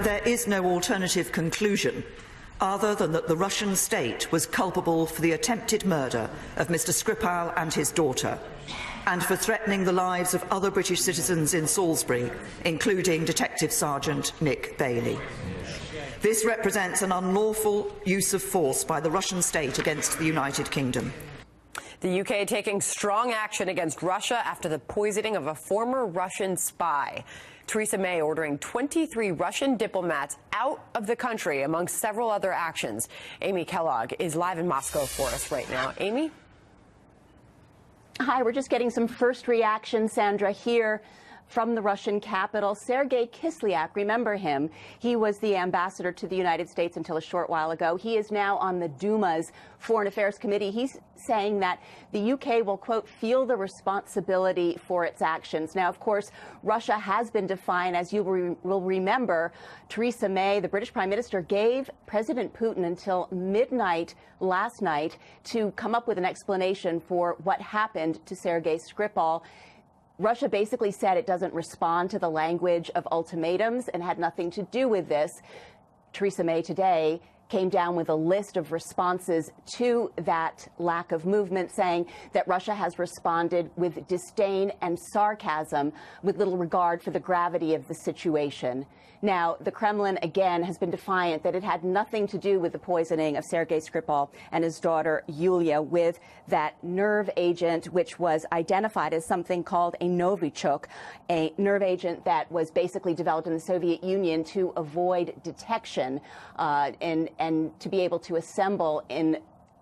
There is no alternative conclusion other than that the Russian state was culpable for the attempted murder of Mr. Skripal and his daughter, and for threatening the lives of other British citizens in Salisbury, including Detective Sergeant Nick Bailey. This represents an unlawful use of force by the Russian state against the United Kingdom. The UK taking strong action against Russia after the poisoning of a former Russian spy. Theresa May ordering 23 Russian diplomats out of the country, amongst several other actions. Amy Kellogg is live in Moscow for us right now. Amy? Hi, we're just getting some first reaction, Sandra, here from the Russian capital. Sergei Skripal, remember him? He was the ambassador to the United States until a short while ago. He is now on the Duma's Foreign Affairs Committee. He's saying that the UK will, quote, feel the responsibility for its actions. Now, of course, Russia has been defiant. As you will remember, Theresa May, the British Prime Minister, gave President Putin until midnight last night to come up with an explanation for what happened to Sergei Skripal. Russia basically said it doesn't respond to the language of ultimatums and had nothing to do with this. Theresa May today came down with a list of responses to that lack of movement, saying that Russia has responded with disdain and sarcasm, with little regard for the gravity of the situation. Now, the Kremlin, again, has been defiant that it had nothing to do with the poisoning of Sergei Skripal and his daughter, Yulia, with that nerve agent, which was identified as something called a Novichok, a nerve agent that was basically developed in the Soviet Union to avoid detection and to be able to assemble in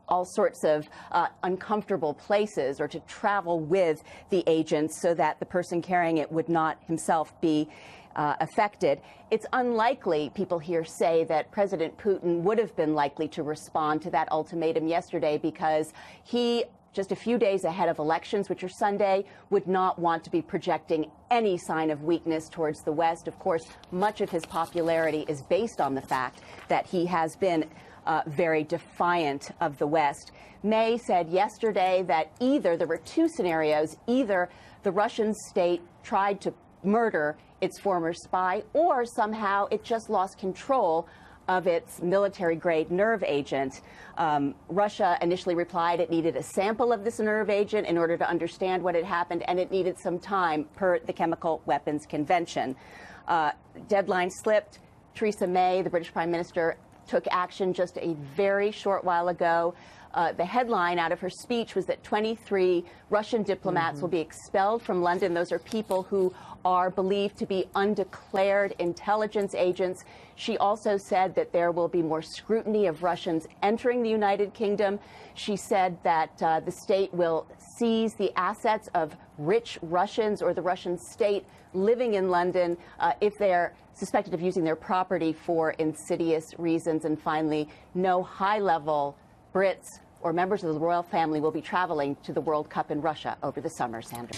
all sorts of uncomfortable places, or to travel with the agents so that the person carrying it would not himself be affected. It's unlikely, people here say, that President Putin would have been likely to respond to that ultimatum yesterday, because he, just a few days ahead of elections, which are Sunday, would not want to be projecting any sign of weakness towards the West. Of course, much of his popularity is based on the fact that he has been very defiant of the West. May said yesterday that there were two scenarios: either the Russian state tried to murder its former spy, or somehow it just lost control of its military-grade nerve agent. Russia initially replied it needed a sample of this nerve agent in order to understand what had happened, and it needed some time per the Chemical Weapons Convention. Deadline slipped. Theresa May, the British Prime Minister, took action just a very short while ago. The headline out of her speech was that 23 Russian diplomats will be expelled from London. Those are people who are believed to be undeclared intelligence agents. She also said that there will be more scrutiny of Russians entering the United Kingdom. She said that the state will seize the assets of rich Russians, or the Russian state living in London, if they're suspected of using their property for insidious reasons. And finally, no high-level Brits or members of the royal family will be traveling to the World Cup in Russia over the summer, Sandra.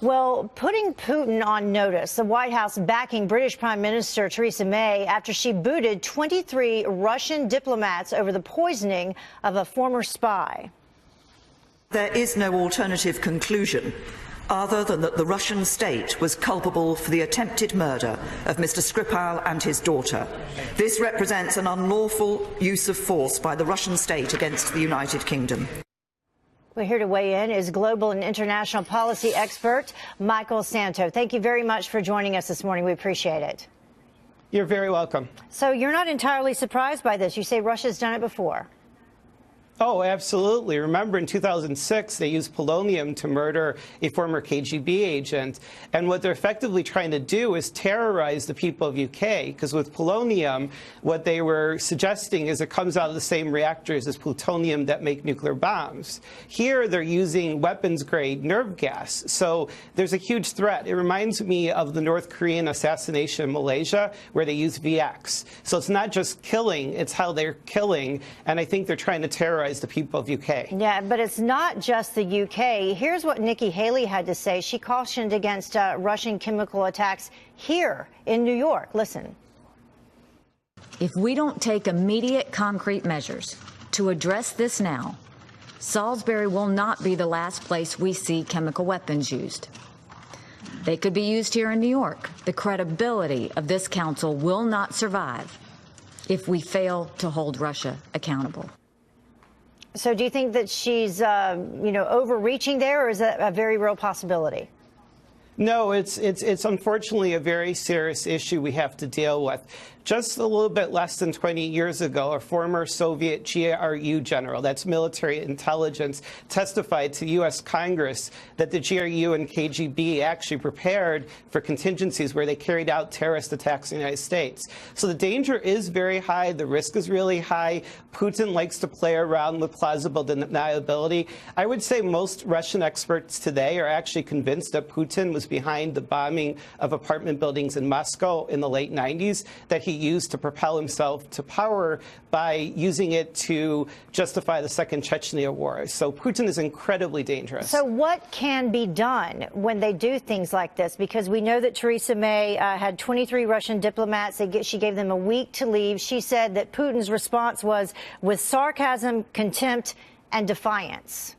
Well, putting Putin on notice, the White House backing British Prime Minister Theresa May after she booted 23 Russian diplomats over the poisoning of a former spy. There is no alternative conclusion other than that the Russian state was culpable for the attempted murder of Mr. Skripal and his daughter. This represents an unlawful use of force by the Russian state against the United Kingdom. Well, here to weigh in is global and international policy expert Michael Santo. Thank you very much for joining us this morning. We appreciate it. You're very welcome. So you're not entirely surprised by this. You say Russia's done it before. Oh, absolutely. Remember, in 2006, they used polonium to murder a former KGB agent. And what they're effectively trying to do is terrorize the people of UK, because with polonium, what they were suggesting is it comes out of the same reactors as plutonium that make nuclear bombs. Here, they're using weapons-grade nerve gas. So there's a huge threat. It reminds me of the North Korean assassination in Malaysia, where they use VX. So it's not just killing, it's how they're killing. And I think they're trying to terrorize the people of UK. Yeah, but it's not just the UK. Here's what Nikki Haley had to say. She cautioned against Russian chemical attacks here in New York. Listen. If we don't take immediate concrete measures to address this now, Salisbury will not be the last place we see chemical weapons used. They could be used here in New York. The credibility of this council will not survive if we fail to hold Russia accountable. So do you think that she's, overreaching there, or is that a very real possibility? No, it's unfortunately a very serious issue we have to deal with. Just a little bit less than 20 years ago, a former Soviet GRU general, that's military intelligence, testified to U.S. Congress that the GRU and KGB actually prepared for contingencies where they carried out terrorist attacks in the United States. So the danger is very high. The risk is really high. Putin likes to play around with plausible deniability. I would say most Russian experts today are actually convinced that Putin was behind the bombing of apartment buildings in Moscow in the late 90s, that he used to propel himself to power by using it to justify the Second Chechnya War. So Putin is incredibly dangerous. So what can be done when they do things like this? Because we know that Theresa May had 23 Russian diplomats. She gave them a week to leave. She said that Putin's response was with sarcasm, contempt, and defiance.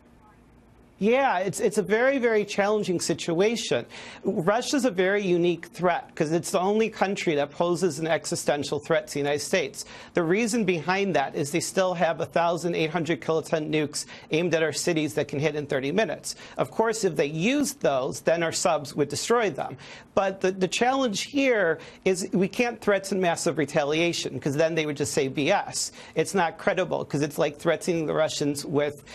Yeah, it's a very, very challenging situation. Russia's a very unique threat because it's the only country that poses an existential threat to the United States. The reason behind that is they still have 1,800 kiloton nukes aimed at our cities that can hit in 30 minutes. Of course, if they used those, then our subs would destroy them. But the challenge here is we can't threaten massive retaliation because then they would just say BS. It's not credible because it's like threatening the Russians with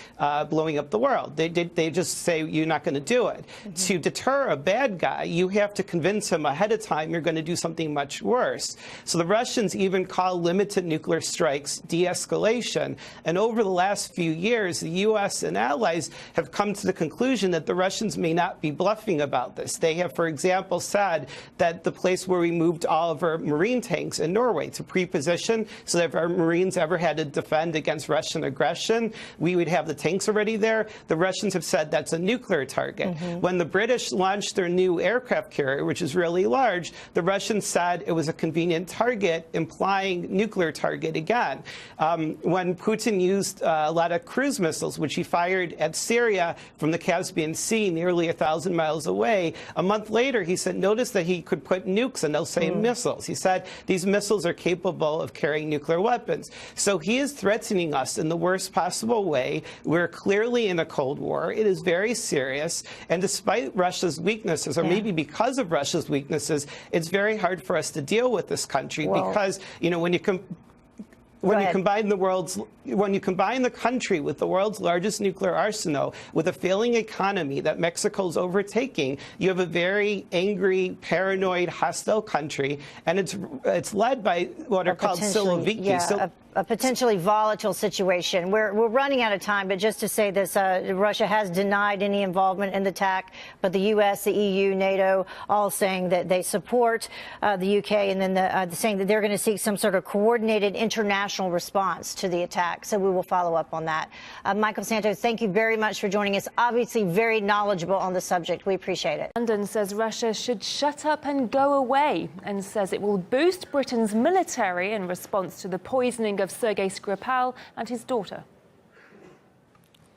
blowing up the world. They just say you're not going to do it. Mm-hmm. To deter a bad guy, you have to convince him ahead of time you're going to do something much worse. So the Russians even call limited nuclear strikes de-escalation. And over the last few years, the U.S. and allies have come to the conclusion that the Russians may not be bluffing about this. They have, for example, said that the place where we moved all of our Marine tanks in Norway to pre-position so that if our Marines ever had to defend against Russian aggression, we would have the tanks already there. The Russians have said that's a nuclear target. Mm-hmm. When the British launched their new aircraft carrier, which is really large, the Russians said it was a convenient target, implying nuclear target again. When Putin used a lot of cruise missiles, which he fired at Syria from the Caspian Sea, nearly 1,000 miles away, a month later he said, notice that he could put nukes in those same missiles. He said these missiles are capable of carrying nuclear weapons. So he is threatening us in the worst possible way. We're clearly in a Cold War. It is very serious. And despite Russia's weaknesses, or maybe because of Russia's weaknesses, it's very hard for us to deal with this country because, you know, when you combine the country with the world's largest nuclear arsenal, with a failing economy that Mexico's overtaking, you have a very angry, paranoid, hostile country, and it's led by what are called Siloviki. Yeah, a potentially volatile situation. We're running out of time, but just to say this, Russia has denied any involvement in the attack, but the U.S., the EU, NATO, all saying that they support the UK, and then saying that they're going to seek some sort of coordinated international response to the attack. So we will follow up on that. Michael Santos, thank you very much for joining us. Obviously very knowledgeable on the subject. We appreciate it. London says Russia should shut up and go away, and says it will boost Britain's military in response to the poisoning of Sergei Skripal and his daughter.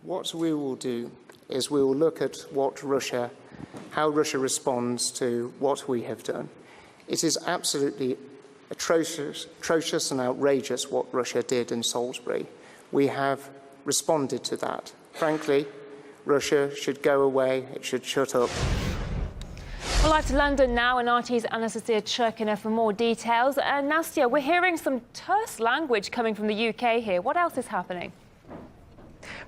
What we will do is we will look at how Russia responds to what we have done. It is absolutely atrocious and outrageous what Russia did in Salisbury. We have responded to that. Frankly, Russia should go away. It should shut up. Well, live to London now, and RT's Anastasia Churkina for more details. Nastya, we're hearing some terse language coming from the UK here. What else is happening?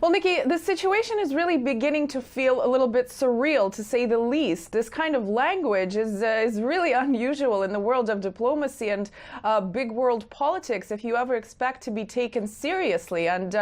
Well, Nikki, the situation is really beginning to feel a little bit surreal, to say the least. This kind of language is really unusual in the world of diplomacy and big world politics if you ever expect to be taken seriously. And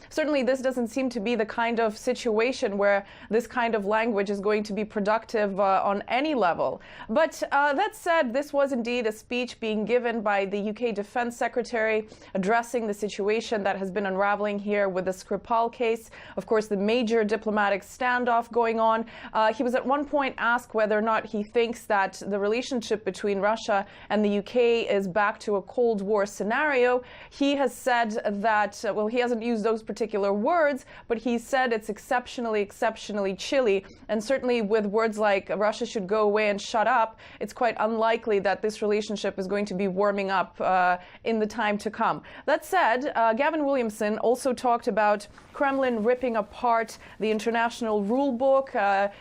certainly this doesn't seem to be the kind of situation where this kind of language is going to be productive on any level. But that said, this was indeed a speech being given by the UK Defence Secretary addressing the situation that has been unraveling here with the Skripal case. case. Of course, the major diplomatic standoff going on. He was at one point asked whether or not he thinks that the relationship between Russia and the UK is back to a Cold War scenario. He has said that, well, he hasn't used those particular words, but he said it's exceptionally chilly. And certainly with words like Russia should go away and shut up, it's quite unlikely that this relationship is going to be warming up in the time to come. That said, Gavin Williamson also talked about Kremlin ripping apart the international rule book,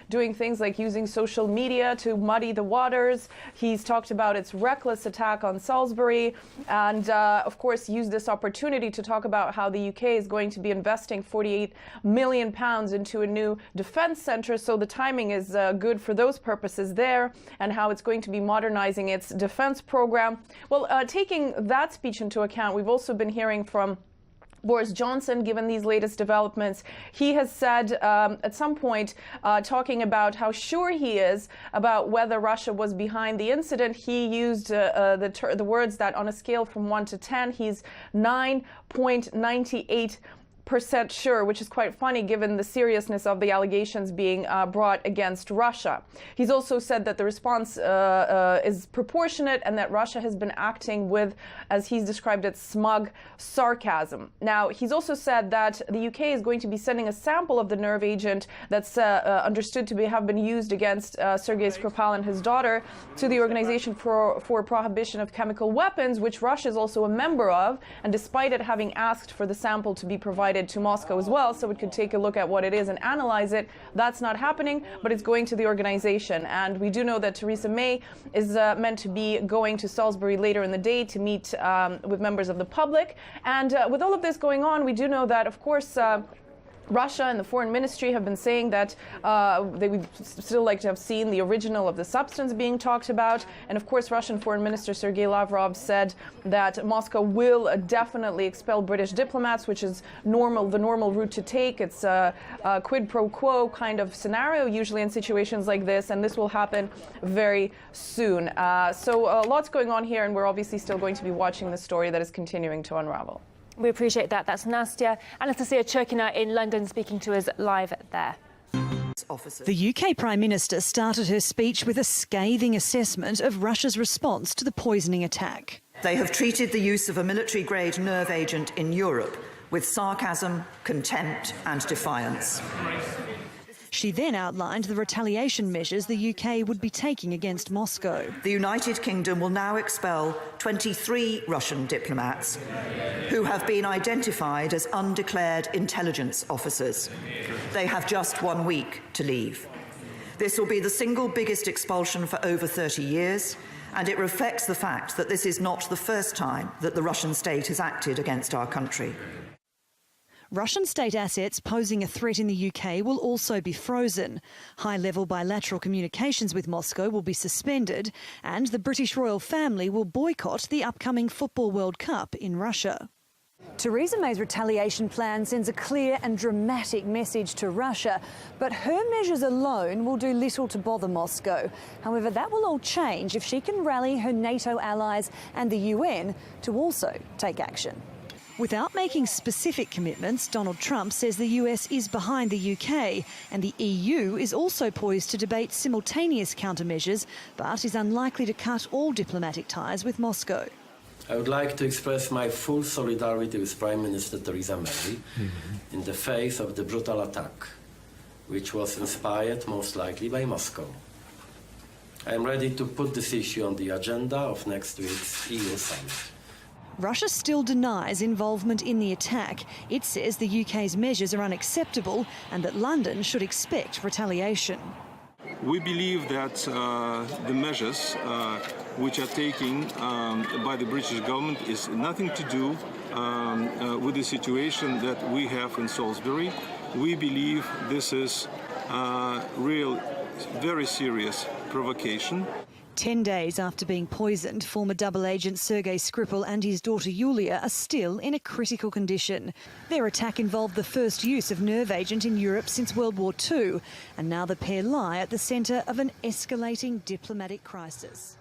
doing things like using social media to muddy the waters. He's talked about its reckless attack on Salisbury, and of course used this opportunity to talk about how the UK is going to be investing £48 million into a new defense centre, so the timing is good for those purposes there, and how it's going to be modernizing its defense program. Well, taking that speech into account, we've also been hearing from Boris Johnson, given these latest developments. He has said at some point, talking about how sure he is about whether Russia was behind the incident, he used the words that on a scale from 1 to 10, he's 9.98% sure, which is quite funny given the seriousness of the allegations being brought against Russia. He's also said that the response is proportionate and that Russia has been acting with, as he's described it, smug sarcasm. Now, he's also said that the UK is going to be sending a sample of the nerve agent that's understood to have been used against Sergei Skripal and his daughter to the Organization for Prohibition of Chemical Weapons, which Russia is also a member of, and despite it having asked for the sample to be provided to Moscow as well, so it could take a look at what it is and analyze it. That's not happening, but it's going to the organization. And we do know that Theresa May is meant to be going to Salisbury later in the day to meet with members of the public. And with all of this going on, we do know that, of course, Russia and the foreign ministry have been saying that they would still like to have seen the original of the substance being talked about. And of course, Russian Foreign Minister Sergei Lavrov said that Moscow will definitely expel British diplomats, which is the normal route to take. It's a quid pro quo kind of scenario, usually in situations like this, and this will happen very soon. So lots going on here, and we're obviously still going to be watching the story that is continuing to unravel. We appreciate that. That's Anastasia Churkina in London speaking to us live there. The UK Prime Minister started her speech with a scathing assessment of Russia's response to the poisoning attack. They have treated the use of a military-grade nerve agent in Europe with sarcasm, contempt and defiance. She then outlined the retaliation measures the UK would be taking against Moscow. The United Kingdom will now expel 23 Russian diplomats who have been identified as undeclared intelligence officers. They have just 1 week to leave. This will be the single biggest expulsion for over 30 years, and it reflects the fact that this is not the first time that the Russian state has acted against our country. Russian state assets posing a threat in the UK will also be frozen. High-level bilateral communications with Moscow will be suspended, and the British royal family will boycott the upcoming Football World Cup in Russia. Theresa May's retaliation plan sends a clear and dramatic message to Russia, but her measures alone will do little to bother Moscow. However, that will all change if she can rally her NATO allies and the UN to also take action. Without making specific commitments, Donald Trump says the US is behind the UK, and the EU is also poised to debate simultaneous countermeasures, but is unlikely to cut all diplomatic ties with Moscow. I would like to express my full solidarity with Prime Minister Theresa May in the face of the brutal attack, which was inspired most likely by Moscow. I am ready to put this issue on the agenda of next week's EU summit. Russia still denies involvement in the attack. It says the UK's measures are unacceptable and that London should expect retaliation. We believe that the measures which are taken by the British government is nothing to do with the situation that we have in Salisbury. We believe this is real, very serious provocation. 10 days after being poisoned, former double agent Sergei Skripal and his daughter Yulia are still in a critical condition. Their attack involved the first use of nerve agent in Europe since World War II, and now the pair lie at the centre of an escalating diplomatic crisis.